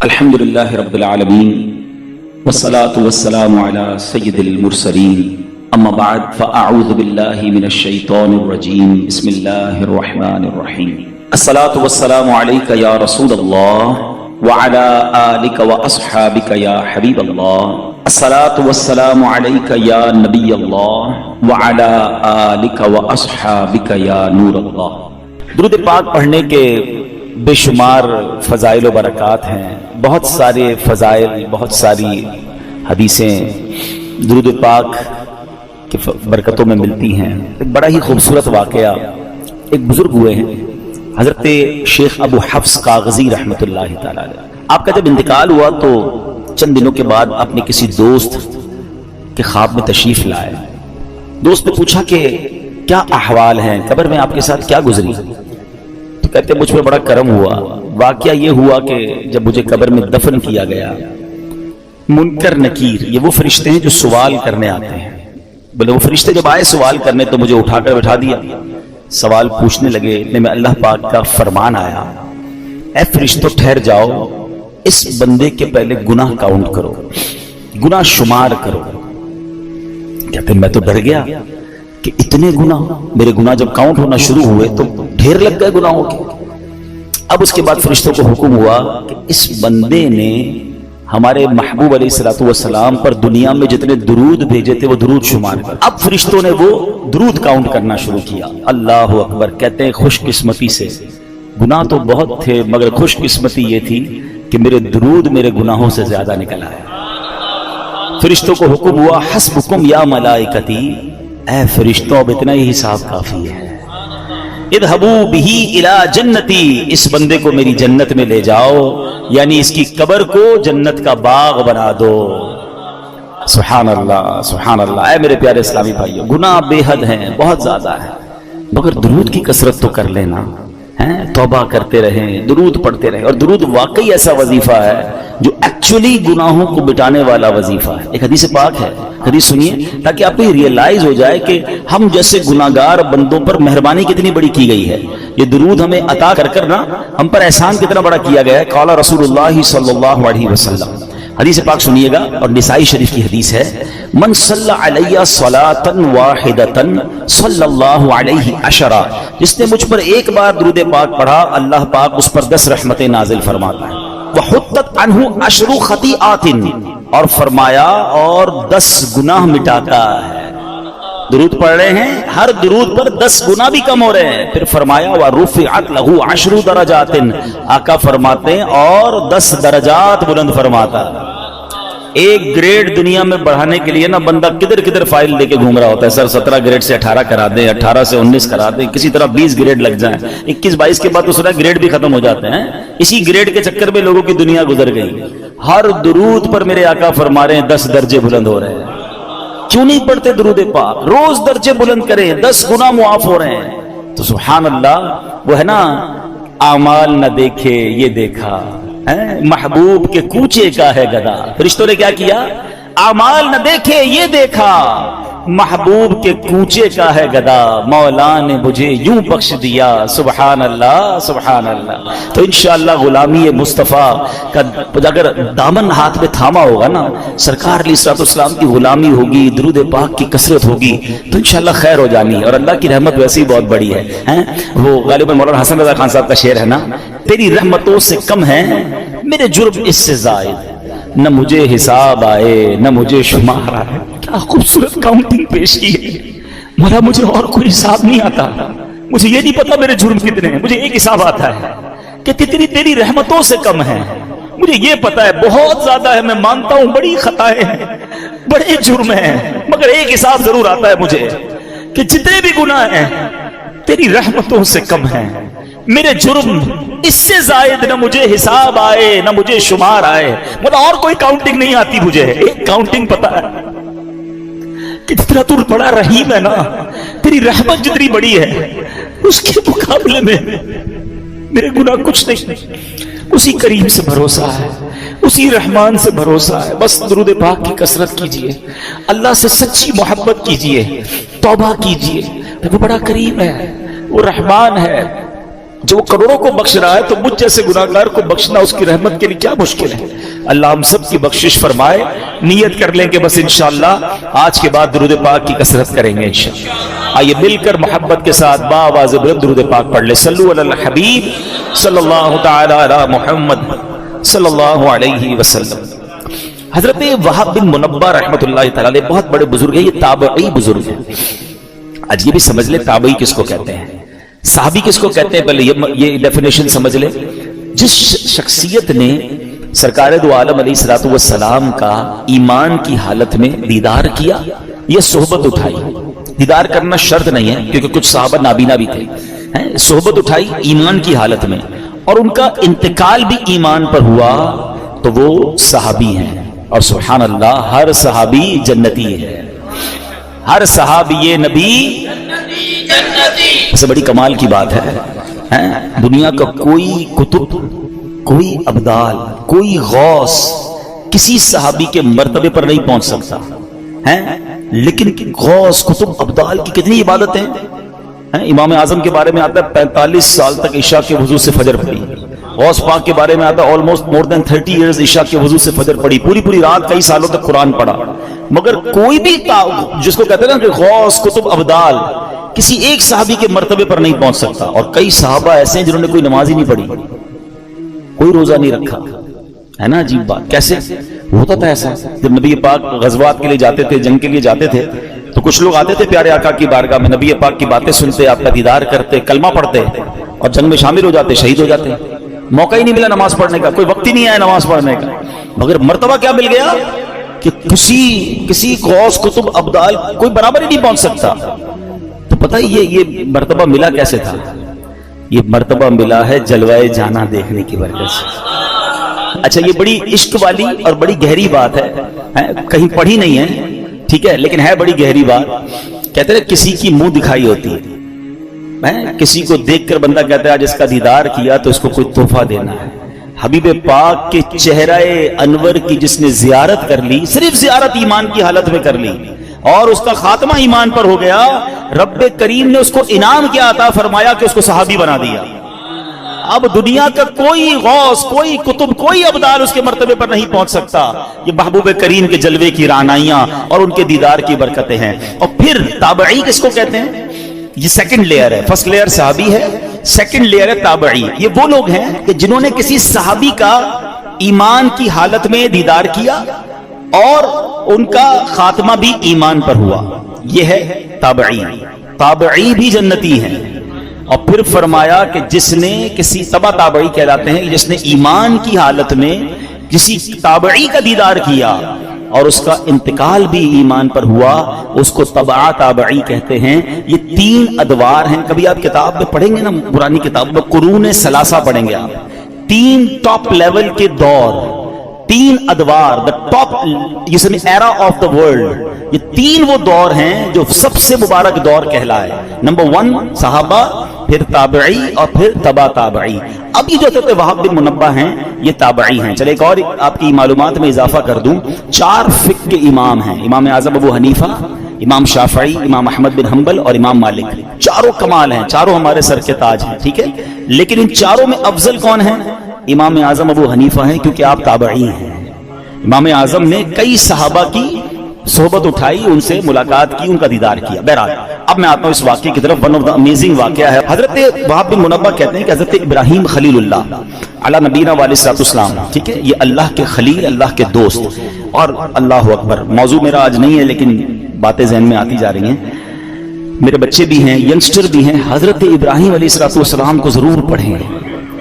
الحمدللہ رب العالمین والصلاة والسلام علی سید المرسلین اما بعد فاعوذ باللہ من الشیطان الرجیم بسم اللہ الرحمن الرحیم الصلاة والسلام علیک یا رسول اللہ وعلی آلک واصحابک یا حبیب اللہ الصلاة والسلام علیک یا نبی اللہ وعلی آلک واصحابک یا نور اللہ۔ درود پاک پڑھنے کے بے شمار فضائل و برکات ہیں، بہت سارے فضائل، بہت ساری حدیثیں درود پاک کی برکتوں میں ملتی ہیں۔ ایک بڑا ہی خوبصورت واقعہ، ایک بزرگ ہوئے ہیں حضرت شیخ ابو حفص کاغذی رحمۃ اللہ تعالی علیہ۔ آپ کا جب انتقال ہوا تو چند دنوں کے بعد اپنے کسی دوست کے خواب میں تشریف لائے۔ دوست نے پوچھا کہ کیا احوال ہیں، قبر میں آپ کے ساتھ کیا گزری؟ تو کہتے مجھ پہ بڑا کرم ہوا۔ واقعہ یہ ہوا کہ جب مجھے قبر میں دفن کیا گیا، منکر نکیر، یہ وہ فرشتے ہیں جو سوال کرنے آتے ہیں، بولے وہ فرشتے جب آئے سوال کرنے تو مجھے اٹھا کر بٹھا دیا، سوال پوچھنے لگے۔ اتنے میں اللہ پاک کا فرمان آیا، اے فرشتوں ٹھہر جاؤ، اس بندے کے پہلے گناہ کاؤنٹ کرو، گناہ شمار کرو۔ کہتے میں تو ڈر گیا کہ اتنے گناہ، میرے گناہ جب کاؤنٹ ہونا شروع ہوئے تو ڈھیر لگ گئے گناہوں کے۔ اب اس کے بعد فرشتوں کو حکم ہوا کہ اس بندے نے ہمارے محبوب علیہ الصلوۃ والسلام پر دنیا میں جتنے درود بھیجے تھے وہ درود شمار کر۔ اب فرشتوں نے وہ درود کاؤنٹ کرنا شروع کیا۔ اللہ اکبر۔ کہتے ہیں خوش قسمتی سے، گناہ تو بہت تھے مگر خوش قسمتی یہ تھی کہ میرے درود میرے گناہوں سے زیادہ نکل آئے۔ فرشتوں کو حکم ہوا حسبکم یا ملائکتی، اے فرشتوں اب اتنا ہی حساب کافی ہے، اذهبوا به الى جنتی، اس بندے کو میری جنت میں لے جاؤ، یعنی اس کی قبر کو جنت کا باغ بنا دو۔ سبحان اللہ سبحان اللہ۔ اے میرے پیارے اسلامی بھائیو، گناہ بے حد ہیں، بہت زیادہ ہے، مگر درود کی کثرت تو کر لینا، توبہ کرتے رہیں، درود پڑھتے رہیں۔ اور درود واقعی ایسا وظیفہ ہے جو ایکچولی گناہوں کو مٹانے والا وظیفہ ہے۔ ایک حدیث پاک ہے، حدیث سنیے تاکہ آپ کو ریئلائز ہو جائے کہ ہم جیسے گناہگار بندوں پر مہربانی کتنی بڑی کی گئی ہے۔ یہ درود ہمیں عطا کر کر نا ہم پر احسان کتنا بڑا کیا گیا ہے۔ قال رسول اللہ صلی اللہ علیہ وسلم، حدیث پاک سنیے گا، اور نسائی شریف کی حدیث ہے، من صلی علیہ صلاۃ واحدۃ صلی اللہ علیہ عشرہ، جس نے مجھ پر ایک بار درود پاک پڑھا اللہ پاک اس پر 10 رحمتیں نازل فرماتا ہے۔ وحطت عنہ 10 خطیئات، اور فرمایا اور 10 گناہ مٹاتا ہے۔ درود پڑھ رہے ہیں، ہر درود پر 10 گناہ بھی کم ہو رہے ہیں۔ پھر فرمایا وَرُفِعَتْ لَهُ 10 درجات، آقا فرماتے ہیں اور 10 درجات بلند فرماتا ہے۔ ایک گریڈ دنیا میں بڑھانے کے لیے نا بندہ کدھر کدھر فائل لے کے گھوم رہا ہوتا ہے، سر 17 گریڈ سے 18 کرا دیں، 18 سے 19 کرا دیں، کسی طرح 20 گریڈ لگ جائیں، 21-22 کے بعد تو سارا گریڈ بھی ختم ہو جاتے ہیں۔ اسی گریڈ کے چکر میں لوگوں کی دنیا گزر گئی۔ ہر درود پر میرے آقا فرما رہے ہیں 10 درجے بلند ہو رہے ہیں۔ کیوں نہیں پڑھتے درود پاک؟ روز درجے بلند کریں، 10 گناہ معاف ہو رہے ہیں۔ تو سبحان اللہ، وہ ہے نا اعمال نہ دیکھے یہ دیکھا، محبوب کے کوچے کا ہے گدا۔ فرشتوں نے کیا کیا؟ اعمال نہ دیکھے یہ دیکھا، محبوب کے کوچے کا ہے گدا، مولا نے مجھے یوں بخش دیا۔ سبحان اللہ سبحان اللہ۔ تو انشاءاللہ غلامی مصطفیٰ کا اگر دامن ہاتھ میں تھاما ہوگا نا، سرکار علیہ الصلوۃ والسلام کی غلامی ہوگی، درود پاک کی کثرت ہوگی، تو انشاءاللہ خیر ہو جانی ہے۔ اور اللہ کی رحمت ویسے ہی بہت بڑی ہے۔ وہ غالباً مولانا حسن رضا خان صاحب کا شعر ہے نا، تیری رحمتوں سے کم ہے میرے جرم اس سے زائد، نہ مجھے حساب آئے نہ مجھے شمار آئے۔ کیا خوبصورت کاؤنٹنگ پیش کی ہے۔ مولا مجھے اور کوئی حساب نہیں آتا، مجھے یہ نہیں پتا میرے جرم کتنے ہیں، مجھے ایک حساب آتا ہے کہ تیری رحمتوں سے کم ہے۔ مجھے یہ پتا ہے بہت زیادہ ہے، میں مانتا ہوں بڑی خطائیں ہیں، بڑے جرم ہیں، مگر ایک حساب ضرور آتا ہے مجھے کہ جتنے بھی گناہ ہیں تیری رحمتوں سے کم ہیں، میرے جرم اس سے زائد نہ مجھے حساب آئے نہ مجھے شمار آئے۔ مطلب اور کوئی کاؤنٹنگ نہیں آتی مجھے، ایک کاؤنٹنگ پتا ہے کہ جتنا تو بڑا رحیم ہے نا، تیری رحمت جتنی بڑی ہے اس کے مقابلے میں میرے گناہ کچھ نہیں۔ اسی کریم سے بھروسہ ہے، اسی رحمان سے بھروسہ ہے۔ بس درود پاک کی کثرت کیجئے، اللہ سے سچی محبت کیجئے، توبہ کیجئے، وہ بڑا کریم ہے، وہ رحمان ہے، جو وہ کروڑوں کو بخش رہا ہے تو مجھ جیسے گناہگار کو بخشنا اس کی رحمت کے لیے کیا مشکل ہے. اللہ ہم سب کی بخشش فرمائے. نیت کر لیں کہ بس انشاءاللہ آج کے بعد درود پاک کی کثرت کریں گے انشاءاللہ. آئیے مل کر محبت کے ساتھ باآواز بلند درود پاک پڑھ لیں. صلو علی الحبیب صلی اللہ تعالی علی محمد صلی اللہ علیہ وسلم. حضرت وہب بن منبہ رحمۃ اللہ تعالی بہت بڑے بزرگ ہیں. یہ تابعی بزرگ ہیں. آج یہ بھی سمجھ لیں تابعی کس کو کہتے ہیں, صحابی کس کو کہتے ہیں. پہلے یہ ڈیفینیشن سمجھ لیں. جس شخصیت نے سرکار دو عالم علیہ الصلوۃ والسلام کا ایمان کی حالت میں دیدار کیا یا صحبت اٹھائی. دیدار کرنا شرط نہیں ہے کیونکہ کچھ صحابہ نابینا بھی تھے. صحبت اٹھائی ایمان کی حالت میں اور ان کا انتقال بھی ایمان پر ہوا تو وہ صحابی ہیں. اور سبحان اللہ ہر صحابی جنتی ہے. ہر صحابی نبی سے بڑی کمال کی بات ہے. دنیا کا کوئی کتب, کوئی ابدال, کوئی غوث کسی صحابی کے مرتبے پر نہیں پہنچ سکتا ہے. لیکن غوث کتب ابدال کی کتنی عبادتیں ہیں. امام اعظم کے بارے میں آتا ہے 45 سال تک عشاء کے وضو سے فجر پڑھی. غوث پاک کے بارے میں آتا ہے آلموسٹ مور دین 30 ایئرز عشاء کے وضو سے فجر پڑھی. پوری رات کئی سالوں تک قرآن پڑھا. مگر کوئی بھی جس کو کہتے ہیں نا کہ غوث کتب ابدال کسی ایک صحابی کے مرتبے پر نہیں پہنچ سکتا. اور کئی صحابہ ایسے ہیں جنہوں نے کوئی نماز ہی نہیں پڑھی, کوئی روزہ نہیں رکھا. ہے نا عجیب بات. کیسے ہوتا تھا ایسا؟ جب نبی پاک غزوات کے لیے جاتے تھے, جنگ کے لیے جاتے تھے, تو کچھ لوگ آتے تھے پیارے آقا کی بارگاہ میں, نبی پاک کی باتیں سنتے, آپ کا دیدار کرتے, کلمہ پڑھتے اور جنگ میں شامل ہو جاتے, شہید ہو جاتے. موقع ہی نہیں ملا نماز پڑھنے کا, کوئی وقت ہی نہیں آیا نماز پڑھنے کا. مگر مرتبہ کیا مل گیا کہ کسی غوث کتب ابدال کوئی برابر ہی نہیں پہنچ سکتا. تو پتہ یہ مرتبہ ملا کیسے تھا؟ یہ مرتبہ ملا ہے جلوائے جانا دیکھنے کی برکت سے. اچھا یہ بڑی عشق والی اور بڑی گہری بات ہے, کہیں پڑھی نہیں ہے ٹھیک ہے, لیکن ہے بڑی گہری بات. کہتے ہیں کسی کی منہ دکھائی ہوتی ہے, کسی کو دیکھ کر بندہ کہتا ہے آج اس کا دیدار کیا تو اس کو کوئی تحفہ دینا ہے. حبیب پاک کے چہرہ انور کی جس نے زیارت کر لی, صرف زیارت ایمان کی حالت میں کر لی اور اس کا خاتمہ ایمان پر ہو گیا, رب کریم نے اس کو انعام کیا عطا فرمایا کہ اس کو صحابی بنا دیا. اب دنیا کا کوئی غوث, کوئی کتب, کوئی ابدال اس کے مرتبے پر نہیں پہنچ سکتا. یہ محبوب کریم کے جلوے کی رعنائیاں اور ان کے دیدار کی برکتیں ہیں. اور پھر تابعی کس کو کہتے ہیں؟ یہ سیکنڈ لیئر ہے. فرسٹ لیئر صحابی ہے, سیکنڈ لیئر ہے تابعی. یہ وہ لوگ ہیں کہ جنہوں نے کسی صحابی کا ایمان کی حالت میں دیدار کیا اور ان کا خاتمہ بھی ایمان پر ہوا. یہ ہے تابعی. تابعی بھی جنتی ہیں. اور پھر فرمایا کہ جس نے کسی تبع تابعی کہلاتے ہیں, جس نے ایمان کی حالت میں کسی تابعی کا دیدار کیا اور اس کا انتقال بھی ایمان پر ہوا, اس کو تبع تابعی کہتے ہیں. یہ 3 ادوار ہیں. کبھی آپ کتاب میں پڑھیں گے نا, پرانی کتاب میں قرون ثلاثہ پڑھیں گے آپ. 3 ٹاپ لیول کے دور, 3 ادوار, the top era of the world. یہ 3 وہ دور ہیں جو سب سے مبارک دور کہلائے. نمبر 1 صحابہ, پھر تابعی اور پھر تبع تابعی. اب یہ جو حضرت وہب بن منبہ ہیں یہ تابعی ہیں. چلے ایک اور آپ کی معلومات میں اضافہ کر دوں. 4 فقہ کے امام ہیں, امام اعظم ابو حنیفہ, امام شافعی, امام احمد بن حنبل اور امام مالک. چاروں کمال ہیں, چاروں ہمارے سر کے تاج ہیں ٹھیک ہے. لیکن ان چاروں میں افضل کون ہیں؟ امام اعظم ابو حنیفہ ہیں, کیونکہ آپ تابعی ہیں. امام اعظم نے کئی صحابہ کی صحبت اٹھائی, ان سے ملاقات کی, ان کا دیدار کیا. بہرحال اب میں آتا ہوں اس واقعے کی طرف. ون آف دا امیزنگ واقعہ ہے. حضرت وہب بن منبہ کہتے ہیں کہ حضرت ابراہیم خلیل اللہ علی نبینا علیہ الصلوۃ والسلام, ٹھیک ہے, یہ اللہ کے خلیل, اللہ کے دوست. اور اللہ اکبر, موضوع میرا آج نہیں ہے لیکن باتیں ذہن میں آتی جا رہی ہیں. میرے بچے بھی ہیں, ینگسٹر بھی ہیں, حضرت ابراہیم علیہ الصلوۃ والسلام کو ضرور پڑھیں.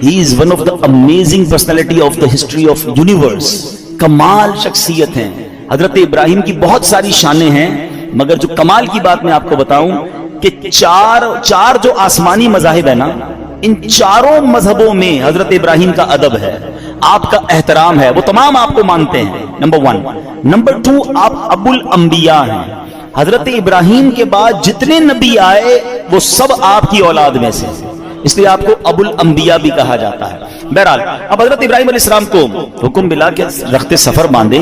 He is one of the amazing personality of the history of universe. کمال شخصیت ہیں. حضرت ابراہیم کی بہت ساری شانیں ہیں, مگر جو کمال کی بات میں آپ کو بتاؤں کہ چار جو آسمانی مذاہب ہیں نا, ان چاروں مذہبوں میں حضرت ابراہیم کا ادب ہے, آپ کا احترام ہے, وہ تمام آپ کو مانتے ہیں. نمبر 1. نمبر 2, آپ ابو الانبیاء ہیں. حضرت ابراہیم کے بعد جتنے نبی آئے وہ سب آپ کی اولاد میں سے, اس لیے آپ کو ابو الانبیاء بھی کہا جاتا ہے. بہرحال اب حضرت ابراہیم علیہ السلام کو حکم ملا کہ رخت سفر باندھیں,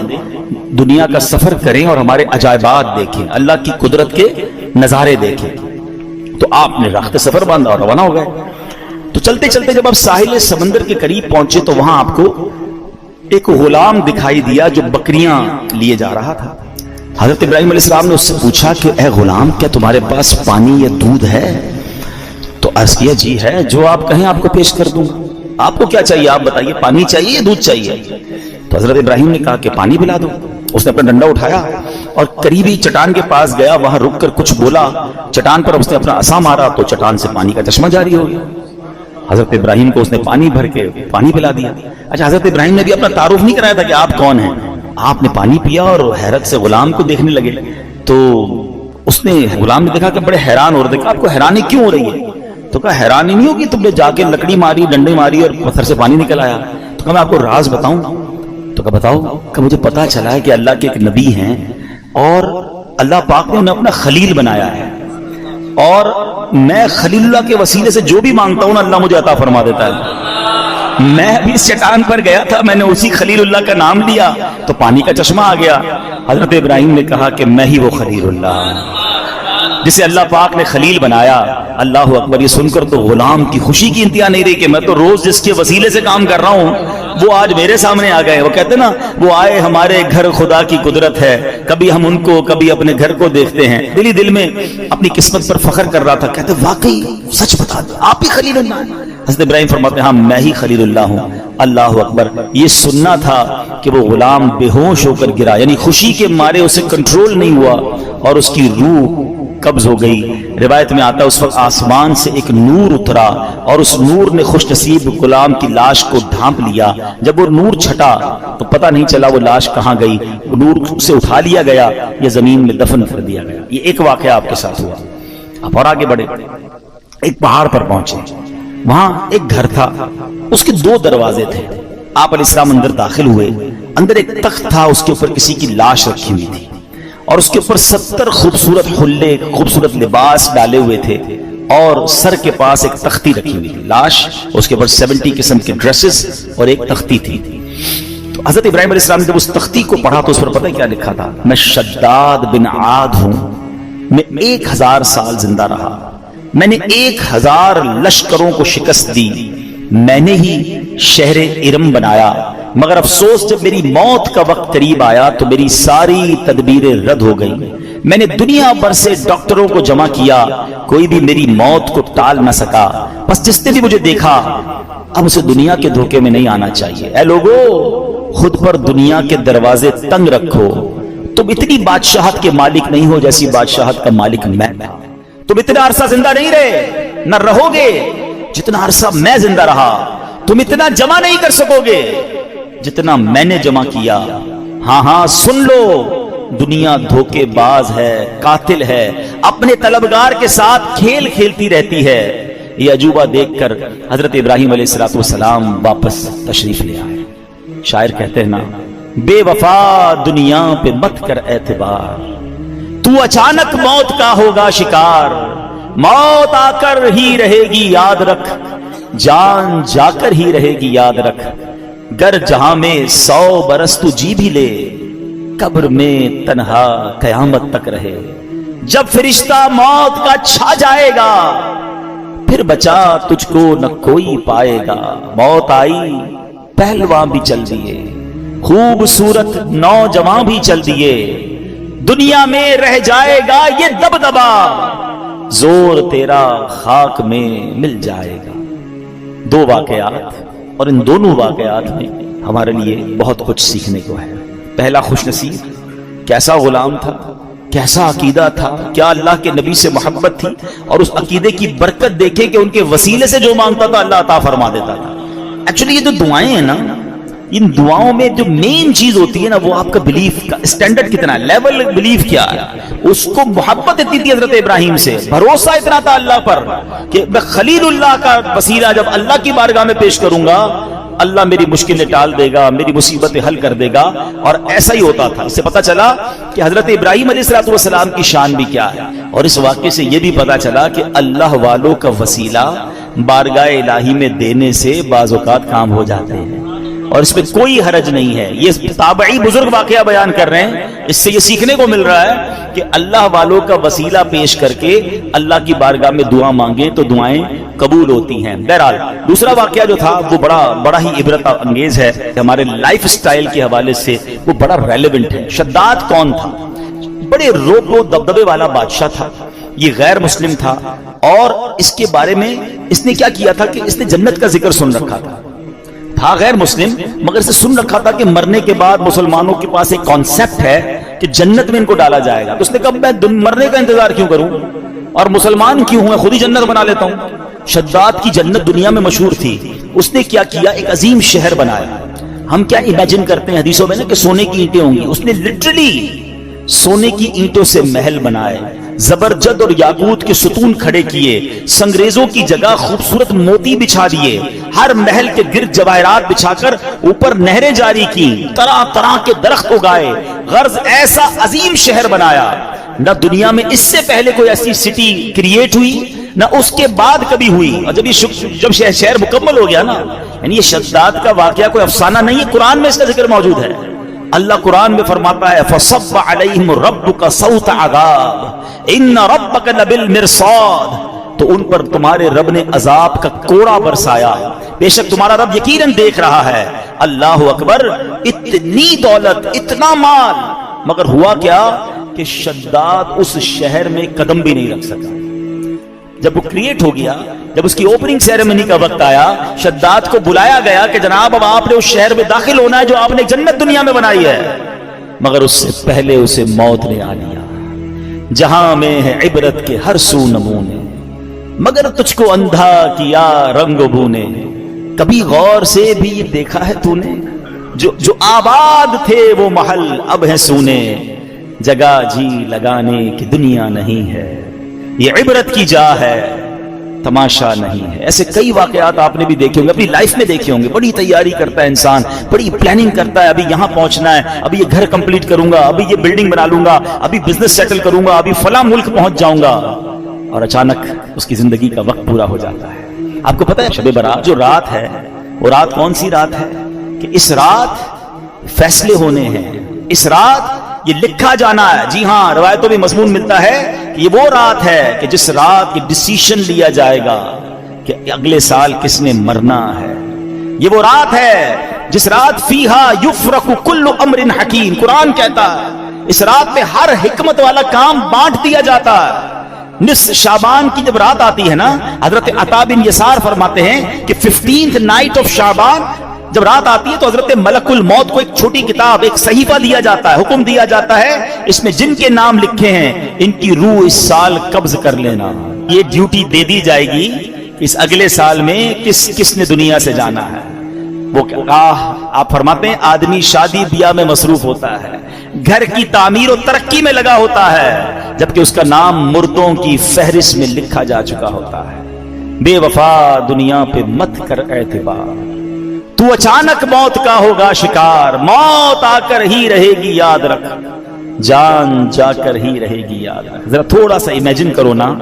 دنیا کا سفر کریں اور ہمارے عجائبات دیکھیں, اللہ کی قدرت کے نظارے دیکھیں. تو آپ نے رخت سفر باندھا اور روانہ ہو گئے. تو چلتے چلتے جب آپ ساحل سمندر کے قریب پہنچے تو وہاں آپ کو ایک غلام دکھائی دیا جو بکریاں لیے جا رہا تھا. حضرت ابراہیم علیہ السلام نے اس سے پوچھا کہ اے غلام کیا تمہارے پاس پانی یا دودھ ہے؟ تو عرض کیا جی ہے، جو آپ کہیں آپ کو پیش کر دوں. آپ کو کیا چاہیے آپ بتائیے، پانی چاہیے یا دودھ چاہیے؟ تو حضرت ابراہیم نے کہا کہ پانی پلا دو. اس نے اپنا ڈنڈا اٹھایا اور قریبی چٹان کے پاس گیا، وہاں رک کر کچھ بولا. چٹان پر اس نے اپنا عصا مارا تو چٹان سے پانی کا چشمہ جاری ہو گیا. حضرت ابراہیم کو اس نے پانی بھر کے پانی پلا دیا. اچھا، حضرت ابراہیم نے بھی اپنا تعارف نہیں کرایا تھا کہ آپ کون ہیں. آپ نے پانی پیا اور حیرت سے غلام کو دیکھنے لگے. تو اس نے غلام نے دیکھا کہ بڑے حیران ہو رہے تھے. آپ کو حیرانی کیوں ہو رہی ہے؟ تو کہا حیرانی نہیں ہوگی، تم نے جا کے لکڑی ماری، ڈنڈے ماری اور پتھر سے پانی نکل آیا. تو کہا میں آپ کو راز بتاؤں. تو کہا بتاؤ. کہ مجھے پتا چلا ہے کہ اللہ کے ایک نبی ہیں اور اللہ پاک نے انہیں اپنا خلیل بنایا ہے، اور میں خلیل اللہ کے وسیلے سے جو بھی مانگتا ہوں نا اللہ مجھے عطا فرما دیتا ہے. میں ابھی اس چٹان پر گیا تھا، میں نے اسی خلیل اللہ کا نام لیا تو پانی کا چشمہ آ گیا. حضرت ابراہیم نے کہا کہ میں ہی وہ خلیل اللہ جسے اللہ پاک نے خلیل بنایا. اللہ اکبر. یہ سن کر تو غلام کی خوشی کی انتہا نہیں رہی کہ میں تو روز جس کے وسیلے سے کام کر رہا ہوں وہ آج میرے سامنے آ گئے. وہ کہتے نا وہ آئے ہمارے گھر خدا کی قدرت ہے، کبھی ہم ان کو کبھی اپنے گھر کو دیکھتے ہیں. دلی دل میں اپنی قسمت پر فخر کر رہا تھا. کہتے واقعی سچ بتا دو آپ ہی خلیل اللہ ہیں؟ حضرت ابراہیم فرماتے ہیں ہاں میں ہی خلیل اللہ ہوں. اللہ اکبر. یہ سننا تھا کہ وہ غلام بے ہوش ہو کر گرا، یعنی خوشی کے مارے اسے کنٹرول نہیں ہوا اور اس کی روح قبض ہو گئی. روایت میں آتا ہے اس وقت آسمان سے ایک نور اترا اور اس نور نے خوش نصیب غلام کی لاش کو ڈھانپ لیا. جب وہ نور چھٹا تو پتہ نہیں چلا وہ لاش کہاں گئی. نور سے اٹھا لیا گیا یا زمین میں دفن کر دیا گیا. یہ ایک واقعہ آپ کے ساتھ ہوا. آپ اور آگے بڑھے، ایک پہاڑ پر پہنچے. وہاں ایک گھر تھا، اس کے 2 دروازے تھے. آپ علیہ السلام اندر داخل ہوئے. اندر ایک تخت تھا، اس کے اوپر کسی کی لاش رکھی ہوئی تھی اور اس کے اوپر 70 خوبصورت حلے، خوبصورت لباس ڈالے ہوئے تھے اور سر کے پاس ایک تختی رکھی ہوئی تھی. لاش، اس کے اوپر 70 قسم کے ڈریسز اور ایک تختی تھی. تو حضرت ابراہیم علیہ السلام نے جب اس تختی کو پڑھا تو اس پر پتہ کیا لکھا تھا؟ میں شداد بن عاد ہوں، میں 1000 سال زندہ رہا، میں نے 1000 لشکروں کو شکست دی، میں نے ہی شہر ارم بنایا، مگر افسوس جب میری موت کا وقت قریب آیا تو میری ساری تدبیریں رد ہو گئی. میں نے دنیا بھر سے ڈاکٹروں کو جمع کیا، کوئی بھی میری موت کو ٹال نہ سکا. بس جس نے بھی مجھے دیکھا اب اسے دنیا کے دھوکے میں نہیں آنا چاہیے. اے لوگو، خود پر دنیا کے دروازے تنگ رکھو. تم اتنی بادشاہت کے مالک نہیں ہو جیسی بادشاہت کا مالک میں. تم اتنا عرصہ زندہ نہیں رہے، نہ رہو گے جتنا عرصہ میں زندہ رہا. تم اتنا جمع نہیں کر سکو گے جتنا میں نے جمع کیا. ہاں ہاں سن لو، دنیا دھوکے باز ہے، قاتل ہے، اپنے طلبگار کے ساتھ کھیل کھیلتی رہتی ہے. یہ عجوبہ دیکھ کر حضرت ابراہیم علیہ السلام واپس تشریف لے آئے. شاعر کہتے ہیں نا، بے وفا دنیا پہ مت کر اعتبار، تو اچانک موت کا ہوگا شکار. موت آ کر ہی رہے گی یاد رکھ، جان جا کر ہی رہے گی یاد رکھ. گر جہاں میں 100 برس تو جی بھی لے، قبر میں تنہا قیامت تک رہے. جب فرشتہ موت کا چھا جائے گا پھر بچا تجھ کو نہ کوئی پائے گا. موت آئی پہلوان بھی چل دیے، خوبصورت نوجوان بھی چل دیے. دنیا میں رہ جائے گا یہ دبدبا، زور تیرا خاک میں مل جائے گا. 2 واقعات اور ان دونوں واقعات میں ہمارے لیے بہت کچھ سیکھنے کو ہے. پہلا خوش نصیب، کیسا غلام تھا، کیسا عقیدہ تھا، کیا اللہ کے نبی سے محبت تھی اور اس عقیدے کی برکت دیکھے کہ ان کے وسیلے سے جو مانگتا تھا اللہ عطا فرما دیتا تھا. ایکچولی یہ جو دعائیں ہیں نا، ان دعاؤں میں جو مین چیز ہوتی ہے نا وہ آپ کا بلیف کا اسٹینڈرڈ کتنا ہے، لیول بلیف کیا ہے. اس کو محبت اتنی تھی حضرت ابراہیم سے، بھروسہ اتنا تھا اللہ پر کہ میں خلیل اللہ کا وسیلہ جب اللہ کی بارگاہ میں پیش کروں گا اللہ میری مشکلیں ٹال دے گا، میری مصیبتیں حل کر دے گا. اور ایسا ہی ہوتا تھا. اس سے پتا چلا کہ حضرت ابراہیم علیہ السلام کی شان بھی کیا ہے. اور اس واقعے سے یہ بھی پتا چلا کہ اللہ والوں کا وسیلہ بارگاہ الہی میں دینے سے بعض اوقات کام ہو جاتے ہیں. اور اس پہ کوئی حرج نہیں ہے. یہ تابعی بزرگ واقعہ بیان کر رہے ہیں. اس سے یہ سیکھنے کو مل رہا ہے کہ اللہ والوں کا وسیلہ پیش کر کے اللہ کی بارگاہ میں دعا مانگے تو دعائیں قبول ہوتی ہیں. بہرحال دوسرا واقعہ جو تھا وہ بڑا ہی عبرت انگیز ہے. ہمارے لائف سٹائل کے حوالے سے وہ بڑا ریلیونٹ ہے. شداد کون تھا؟ بڑے روب و دبدبے والا بادشاہ تھا. یہ غیر مسلم تھا اور اس کے بارے میں اس نے کیا کیا تھا کہ اس نے جنت کا ذکر سن رکھا تھا غیر مسلم مگر اسے سن رکھا تھا کہ مرنے کے بعد مسلمانوں کے پاس ایک کانسیپٹ ہے کہ جنت میں ان کو ڈالا جائے گا. تو اس نے کہا میں مرنے کا انتظار کیوں کروں اور مسلمان کیوں ہوں، میں خود ہی جنت بنا لیتا ہوں. شداد کی جنت دنیا میں مشہور تھی. اس نے کیا کیا؟ ایک عظیم شہر بنایا. ہم کیا امیجن کرتے ہیں حدیثوں میں نا کہ سونے کی اینٹیں ہوں گی، اس نے لٹرلی سونے کی اینٹوں سے محل بنائے، زبرجد اور یاقوت کے ستون کھڑے کیے، سنگریزوں کی جگہ خوبصورت موتی بچھا دیے، ہر محل کے گرد جواہرات بچھا کر اوپر نہریں جاری کی، طرح طرح کے درخت اگائے. غرض ایسا عظیم شہر بنایا. نہ دنیا میں اس سے پہلے کوئی ایسی سٹی کریٹ ہوئی نہ اس کے بعد کبھی ہوئی. اور جب شہر مکمل ہو گیا نا، یعنی یہ شداد کا واقعہ کوئی افسانہ نہیں ہے، قرآن میں اس کا ذکر موجود ہے. اللہ قرآن میں فرماتا ہے فَصَبَّ عَلَيْهِمْ رَبُّكَ صَوْتَ عَذَابٍ إِنَّ رَبَّكَ لَبِالْمِرْصَادِ. تو ان پر تمہارے رب نے عذاب کا کوڑا برسایا، بے شک تمہارا رب یقیناً دیکھ رہا ہے. اللہ اکبر. اتنی دولت، اتنا مال، مگر ہوا کیا کہ شداد اس شہر میں قدم بھی نہیں رکھ سکا. جب وہ کریٹ ہو گیا، جب اس کی اوپننگ سیریمنی کا وقت آیا، شداد کو بلایا گیا کہ جناب اب آپ نے اس شہر میں داخل ہونا ہے جو آپ نے جنت دنیا میں بنائی ہے. مگر اس سے پہلے اسے موت نے آ لیا. جہاں میں ہے عبرت کے ہر سو نمونے، مگر تجھ کو اندھا کیا رنگ و بو نے. کبھی غور سے بھی یہ دیکھا ہے تو نے، جو آباد تھے وہ محل اب ہیں سونے. جگہ جی لگانے کی دنیا نہیں ہے، یہ عبرت کی جا ہے تماشا نہیں ہے. ایسے کئی واقعات آپ نے بھی دیکھے ہوں گے، اپنی لائف میں دیکھے ہوں گے. بڑی تیاری کرتا ہے انسان، بڑی پلاننگ کرتا ہے، ابھی یہاں پہنچنا ہے، ابھی یہ گھر کمپلیٹ کروں گا، ابھی یہ بلڈنگ بنا لوں گا، ابھی بزنس سیٹل کروں گا، ابھی فلاں ملک پہنچ جاؤں گا. اور اچانک اس کی زندگی کا وقت پورا ہو جاتا ہے. آپ کو پتا ہے شب برات جو رات ہے، وہ رات کون سی رات ہے؟ کہ اس رات فیصلے ہونے ہیں، اس رات یہ لکھا جانا ہے. جی ہاں، روایتوں میں مضمون ملتا ہے کہ یہ وہ رات ہے کہ جس رات یہ ڈیسیشن لیا جائے گا کہ اگلے سال کس نے مرنا ہے. یہ وہ رات ہے جس رات فیہا یفرق کل امر حکیم. قرآن کہتا ہے اس رات میں ہر حکمت والا کام بانٹ دیا جاتا ہے. نصف شعبان کی جب رات آتی ہے نا، حضرت عطا بن یسار فرماتے ہیں کہ 15th نائٹ آف شعبان جب رات آتی ہے تو حضرت ملک الموت کو ایک چھوٹی کتاب، ایک صحیفہ دیا جاتا ہے، حکم دیا جاتا ہے اس میں جن کے نام لکھے ہیں ان کی روح اس سال قبض کر لینا. یہ ڈیوٹی دے دی جائے گی اس اگلے سال میں کس نے دنیا سے جانا ہے. وہ آپ فرماتے ہیں آدمی شادی بیاہ میں مصروف ہوتا ہے، گھر کی تعمیر و ترقی میں لگا ہوتا ہے، جبکہ اس کا نام مردوں کی فہرست میں لکھا جا چکا ہوتا ہے. بے وفا دنیا پہ مت کر اعتبار، تو اچانک موت کا ہوگا شکار. موت آ کر ہی رہے گی یاد رکھ، جان جا کر ہی رہے گی یاد رکھ. ذرا تھوڑا سا امیجن کرو نا،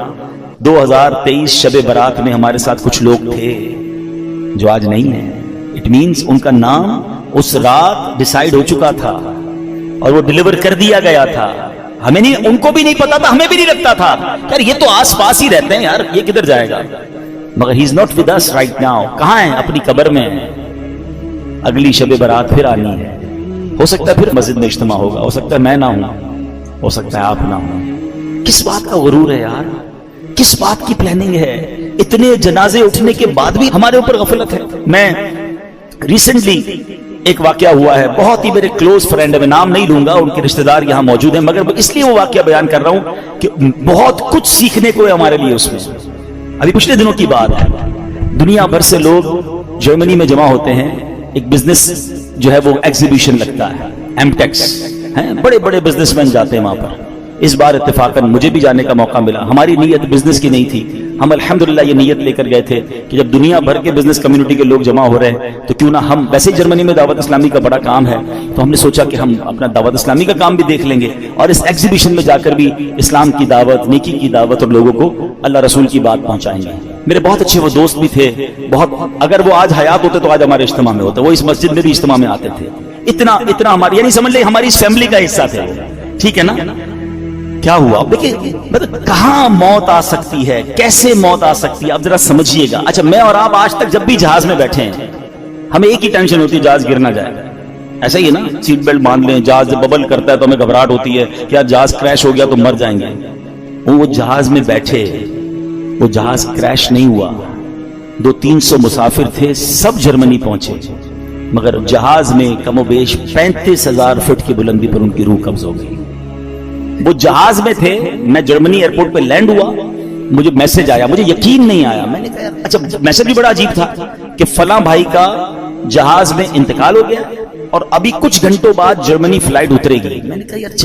2023 شب برات میں ہمارے ساتھ کچھ لوگ تھے جو آج نہیں ہیں. اٹ مینز ان کا نام اس رات ڈیسائیڈ ہو چکا تھا اور وہ ڈیلیور کر دیا گیا تھا. ہمیں نہیں، ان کو بھی نہیں پتا تھا، ہمیں بھی نہیں لگتا تھا یار یہ تو آس پاس ہی رہتے ہیں یار، یہ کدھر جائے گا. مگر he is not with us right now. کہاں ہیں؟ اپنی قبر میں. اگلی شب برات پھر آنی ہے. ہو سکتا ہے پھر مسجد میں اجتماع ہوگا، ہو سکتا ہے میں نہ ہوں، ہو سکتا ہے آپ نہ ہوں. کس بات کا غرور ہے یار، کس بات کی پلاننگ ہے؟ اتنے جنازے اٹھنے کے بعد بھی ہمارے اوپر غفلت ہے. میں ریسنٹلی ایک واقعہ ہوا ہے، بہت ہی میرے کلوز فرینڈ ہے، میں نام نہیں لوں گا، ان کے رشتہ دار یہاں موجود ہیں، مگر اس لیے وہ واقعہ بیان کر رہا ہوں کہ بہت کچھ سیکھنے کو ہے ہمارے لیے اس میں. ابھی پچھلے دنوں کی بات ہے، دنیا بھر سے لوگ جرمنی میں جمع ہوتے ہیں. ایک بزنس جو ہے وہ ایگزیبیشن لگتا ہے، ایم ٹیکس ہیں، بڑے بڑے بزنس مین جاتے ہیں وہاں پر. اس بار اتفاقاً مجھے بھی جانے کا موقع ملا. ہماری نیت بزنس کی نہیں تھی, ہم الحمدللہ یہ نیت لے کر گئے تھے کہ جب دنیا بھر کے بزنس کمیونٹی کے لوگ جمع ہو رہے ہیں تو کیوں نہ ہم, ویسے جرمنی میں دعوت اسلامی کا بڑا کام ہے, تو ہم نے سوچا کہ ہم اپنا دعوت اسلامی کا کام بھی دیکھ لیں گے اور اس ایگزیبیشن میں جا کر بھی اسلام کی دعوت, نیکی کی دعوت اور لوگوں کو اللہ رسول کی بات پہنچائیں گے. میرے بہت اچھے وہ دوست بھی تھے, بہت, اگر وہ آج حیات ہوتے تو آج ہمارے اجتماع میں ہوتے, وہ اس مسجد میں بھی اجتماع میں آتے تھے. اتنا ہماری, یعنی سمجھ لیں ہماری اس فیملی کا حصہ تھے, ٹھیک ہے نا. کیا ہوا اب دیکھیں, مطلب کہاں موت آ سکتی ہے, کیسے موت آ سکتی ہے, اب ذرا سمجھیے گا. اچھا میں اور آپ آج تک جب بھی جہاز میں بیٹھے ہیں ہمیں ایک ہی ٹینشن ہوتی ہے, جہاز گر نہ جائے. ایسا ہی ہے نا, سیٹ بیلٹ باندھ لیں, جہاز جب ببل کرتا ہے تو ہمیں گھبراہٹ ہوتی ہے کہ جہاز کریش ہو گیا تو مر جائیں گے. وہ جہاز میں بیٹھے, وہ جہاز کریش نہیں ہوا, 200-300 مسافر تھے, سب جرمنی پہنچے, مگر جہاز میں کم و بیش 35,000 فٹ کی بلندی پر ان کی روح قبض ہو گئی. وہ جہاز میں تھے, میں جرمنی ایئرپورٹ پہ لینڈ ہوا, مجھے میسج آیا, مجھے یقین نہیں آیا. میں نے کہا اچھا, میسج بھی بڑا عجیب تھا کہ فلاں بھائی کا جہاز میں انتقال ہو گیا اور ابھی کچھ گھنٹوں بعد جرمنی فلائٹ اترے گی. میں نے کہا یار